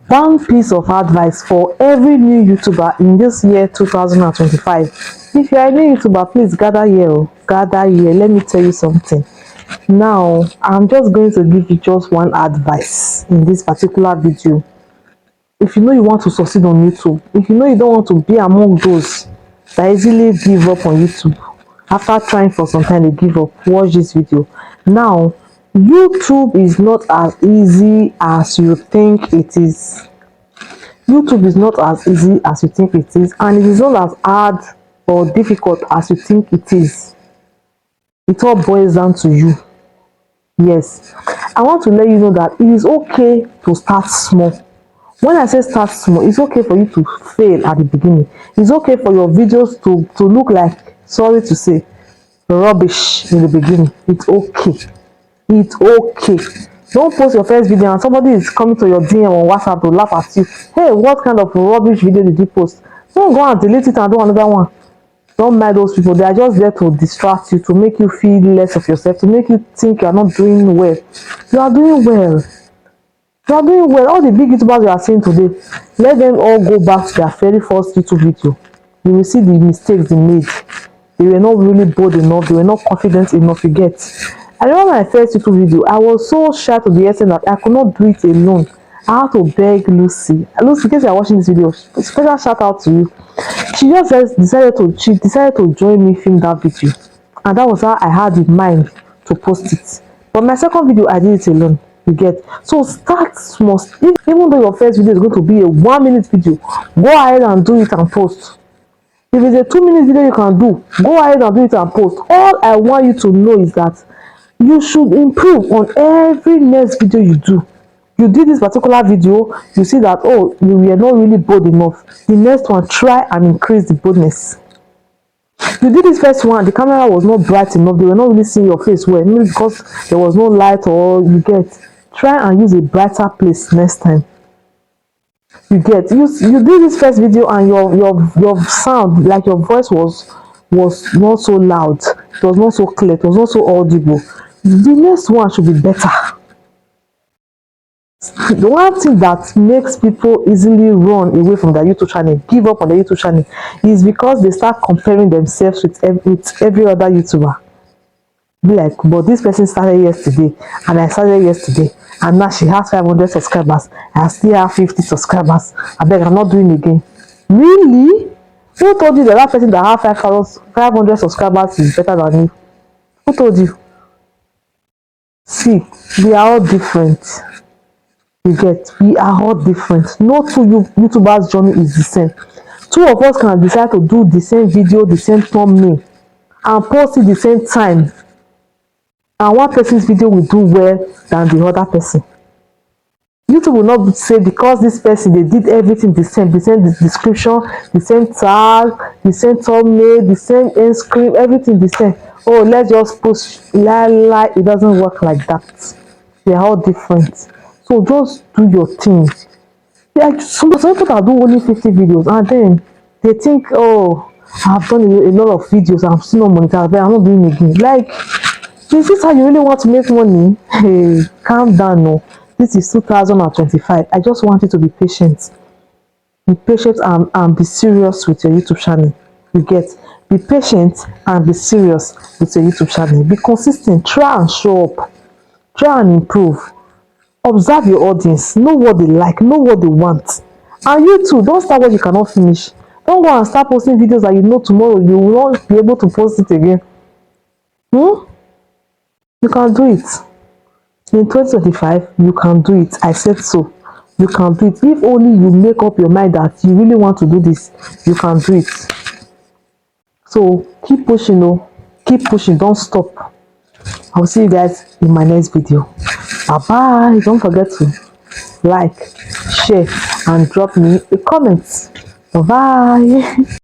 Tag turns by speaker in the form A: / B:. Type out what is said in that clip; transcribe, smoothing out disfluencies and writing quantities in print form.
A: One piece of advice for every new YouTuber in this year 2025. If you are a new YouTuber, please gather here. Gather here. Let me tell you something. Now, I'm just going to give you just one advice in this particular video. If you know you want to succeed on YouTube, if you know you don't want to be among those that easily give up on YouTube, after trying for some time they give up, watch this video. Now, YouTube is not as easy as you think it is. YouTube is not as easy as you think it is, and it is not as hard or difficult as you think it is. It all boils down to you. Yes, I want to let you know that it is okay to start small. When I say start small, it's okay for you to fail at the beginning. It's okay for your videos to look like, sorry to say, rubbish in the beginning. It's okay. It's okay. Don't post your first video and somebody is coming to your DM on WhatsApp to laugh at you. Hey, what kind of rubbish video did you post? Don't go and delete it and do another one. Don't mind those people. They are just there to distract you, to make you feel less of yourself, to make you think you are not doing well. You are doing well. You are doing well. All the big YouTubers you are seeing today, let them all go back to their very first YouTube video. You will see the mistakes they made. They were not really bold enough. They were not confident enough. You get. I remember my first YouTube video. I was so shy to the extent that I could not do it alone. I had to beg Lucy. Lucy, in case you are watching this video, special shout out to you. She decided to join me film that video, and that was how I had in mind to post it. But my second video, I did it alone. You get. So start small. Even though your first video is going to be a 1-minute video, go ahead and do it and post. If it's a 2-minute video you can do, go ahead and do it and post. All I want you to know is that you should improve on every next video you do. You did this particular video, you see that, oh, you were not really bold enough. The next one, try and increase the boldness. You did this first one, the camera was not bright enough, they were not really seeing your face well, maybe because there was no light, or you get. Try and use a brighter place next time. You get. You did this first video and your sound, like your voice was not so loud, it was not so clear, it was not so audible. The next one should be better. The one thing that makes people easily run away from their YouTube channel, give up on their YouTube channel, is because they start comparing themselves with every other YouTuber. Be like, but this person started yesterday and I started yesterday, and now she has 500 subscribers, I still have 50 subscribers. I beg, I'm not doing it again. Really? Who told you that that person that have 500 subscribers is better than you? Who told you? See, we are all different. You get. We are all different. No two YouTubers' journey is the same. Two of us can decide to do the same video, the same thumbnail, and post it the same time, and one person's video will do well than the other person. YouTube will not say because this person, they did everything the same description, the same tag, the same thumbnail, the same end screen, everything the same. Oh, let's just post. Lie, it doesn't work like that. We are all different. So just do your thing. Like some people that do only 50 videos and then they think, oh, I've done a lot of videos, I'm still not monetized, but I'm not doing it again. Like, is this how you really want to make money? Hey, calm down. No, this is 2025. I just want you to be patient. Be patient and be serious with your YouTube channel. You get. Be patient and be serious with your YouTube channel. Be consistent. Try and show up. Try and improve. Observe your audience. Know what they like. Know what they want. And you too, don't start what you cannot finish. Don't go and start posting videos that you know tomorrow you will not be able to post it again. You can do it. In 2025, you can do it. I said so. You can do it. If only you make up your mind that you really want to do this, you can do it. So keep pushing, oh. Keep pushing. Don't stop. I'll see you guys in my next video. Bye-bye. Don't forget to like, share, and drop me a comment. Bye-bye.